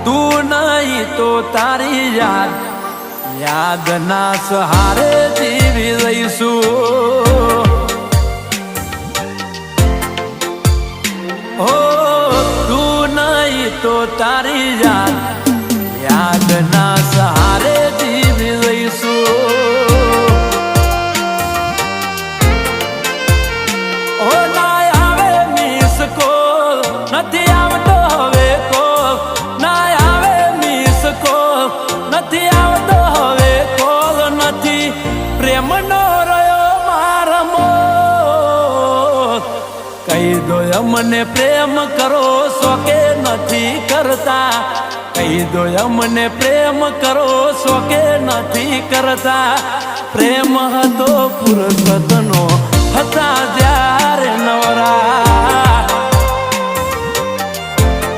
તું નહીં તો તારી યાદ ના સહારે જીવી લઈશું. હો તું નહીં તો તારી યાદ ના સહારે જીવી લઈશું. ઓ ના આવે મિસ કોલ નથી આવતો હવે કોલ, ના આવે મિસ કોલ નથી આવતો હવે કોલ, નથી પ્રેમ નો રહ્યો મારમો. કહી દો અમને પ્રેમ કરો છો કે નથી કરતા, કહી દો અમને પ્રેમ કરો છો કે નથી કરતા. પ્રેમ હતો ફુરસતનો હતા જ્યારે નવરા.